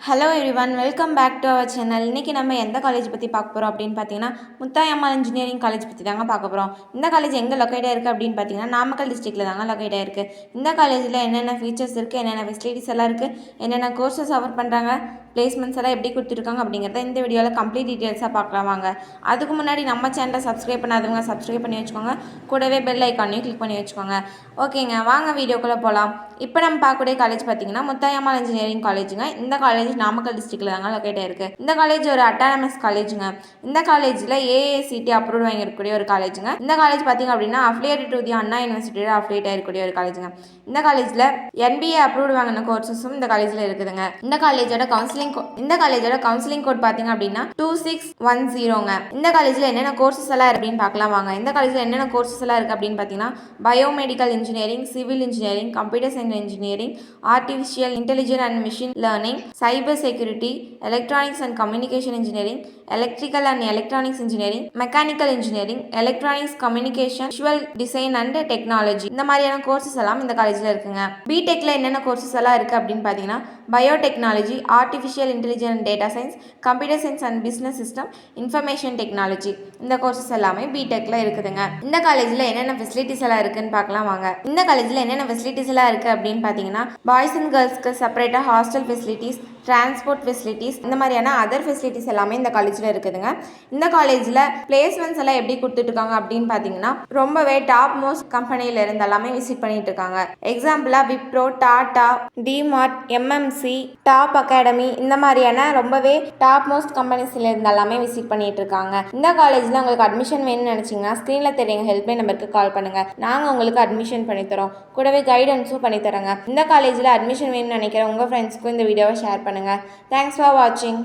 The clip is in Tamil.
Hello everyone, welcome back to our channel. இன்றைக்கி நம்ம எந்த காலேஜ் பற்றி பார்க்க போகிறோம் அப்படின்னு பார்த்தீங்கன்னா, முத்தாயம்மாள் இன்ஜினியரிங் காலேஜ் பற்றி தாங்க பார்க்க போகிறோம். இந்த காலேஜ் எங்கே லொக்கேட்டாக இருக்குது அப்படின்னு பார்த்தீங்கன்னா, நாமக்கல் டிஸ்ட்ரிக்ட்டில் தாங்க லொக்கேட்டாக இருக்குது. இந்த காலேஜில் என்னென்ன ஃபீச்சர்ஸ் இருக்குது, என்னென்ன ஃபெசிலிட்டிஸ் எல்லாம் இருக்குது, என்னென்ன கோர்சஸ் ஆஃபர் பண்ணுறாங்க, பிளேஸ்மெண்ட்ஸ் எல்லாம் எப்படி கொடுத்துருக்காங்க அப்படிங்கிறத இந்த வீடியோவில் கம்ப்ளீட் டீட்டெயில்ஸாக பார்க்கலாம் வாங்க. அதுக்கு முன்னாடி நம்ம சேனலை சப்ஸ்கிரைப் பண்ணாதவங்க சப்ஸ்கிரைப் பண்ணி வச்சுக்கோங்க. கூடவே பெல் ஐக்கானையும் கிளிக் பண்ணி வச்சுக்கோங்க. ஓகேங்க, வாங்க வீடியோக்குள்ளே போகலாம். இப்போ நம்ம பார்க்கக்கூடிய காலேஜ் பார்த்தீங்கன்னா முத்தாயம்மாள் இன்ஜினியரிங் காலேஜுங்க. இந்த காலேஜ் நாமக்கல் டிஸ்ட்ரிக்ட்ல தாங்க லொக்கேட்டாக இருக்குது. இந்த காலேஜ் ஒரு அட்டானமஸ் காலேஜுங்க. இந்த காலேஜில் ஏஐசிடி அப்ரூவ் வாங்கியிருக்கக்கூடிய ஒரு காலேஜுங்க. இந்த காலேஜ் பார்த்தீங்க அப்படின்னா அஃபிலியேட்டட் டு தி அண்ணா யூனிவர்சிட்டியோட அஃபிலியேட் ஆகிருக்கக்கூடிய ஒரு காலேஜுங்க. இந்த காலேஜில் என்பிஏ அப்ரூவ் வாங்கின கோர்சஸும் இந்த காலேஜில் இருக்குதுங்க. இந்த காலேஜோட கவுன்சிலிங் கோட் பார்த்தீங்க அப்படின்னா 2610ங்க. இந்த காலேஜில் என்னென்ன கோர்சஸ் எல்லாம் அப்படின்னு பார்க்கலாம் வாங்க. இந்த காலேஜில் என்னென்ன கோர்சஸ் எல்லாம் இருக்குது அப்படின்னு பார்த்தீங்கன்னா, biomedical engineering, civil engineering, computer science engineering, artificial intelligence and machine learning, cyber security, electronics and communication engineering, electrical and electronics engineering, mechanical engineering, electronics communication, visual design and technology, இந்த மாதிரியான கோர்சஸ் எல்லாம் இந்த காலேஜில் இருக்குங்க. பிடெக்ல என்னென்ன கோர்சஸ் எல்லாம் இருக்குது அப்படின்னு பார்த்தீங்கன்னா, biotechnology, artificial intelligence and data science, computer science and business system, information technology, இந்த கோர்சஸ் எல்லாமே பிடெக்ல இருக்குதுங்க. இந்த காலேஜில் என்னென்ன ஃபெசிலிட்டிஸ் எல்லாம் இருக்குன்னு பார்க்கலாம் வாங்க. இந்த காலேஜில் என்னென்ன ஃபெசிலிட்டிஸ் எல்லாம் இருக்குது அப்படின்னு பார்த்தீங்கன்னா, பாய்ஸ் அண்ட் கேர்ள்ஸ்க்கு செப்பரேட்டாக ஹாஸ்டல் ஃபெசிலிட்டிஸ், டிரான்ஸ்போர்ட் ஃபெசிலிட்டிஸ், இந்த மாதிரியான அதர் ஃபெசிலிட்டிஸ் எல்லாமே இந்த காலேஜில் இருக்குதுங்க. இந்த காலேஜில் பிளேஸ்மெண்ட்ஸ் எல்லாம் எப்படி கொடுத்துட்ருக்காங்க அப்படின்னு பார்த்தீங்கன்னா, ரொம்பவே டாப் மோஸ்ட் கம்பெனியில் இருந்து எல்லாமே விசிட் பண்ணிட்டு இருக்காங்க. எக்ஸாம்பிளாக Wipro, Tata, DMart, MMC, top academy, இந்த மாதிரியான ரொம்பவே டாப் மோஸ்ட் கம்பெனிஸ்ல இருந்து எல்லாமே விசிட் பண்ணிட்டு இருக்காங்க. இந்த காலேஜில் உங்களுக்கு அட்மிஷன் வேணும்னு நினச்சிங்கன்னா ஸ்க்ரீனில் தெரியுங்க ஹெல்ப்லைன் நம்பருக்கு கால் பண்ணுங்கள். நாங்கள் உங்களுக்கு அட்மிஷன் பண்ணித்தரோம். கூடவே கைடன்ஸும் பண்ணித்தரோங்க. இந்த காலேஜில் அட்மிஷன் வேணும்னு நினைக்கிற உங்கள் ஃப்ரெண்ட்ஸ்க்கும் இந்த வீடியோவை ஷேர் பண்ணுங்கள். தேங்க்ஸ் ஃபார் வாட்சிங்.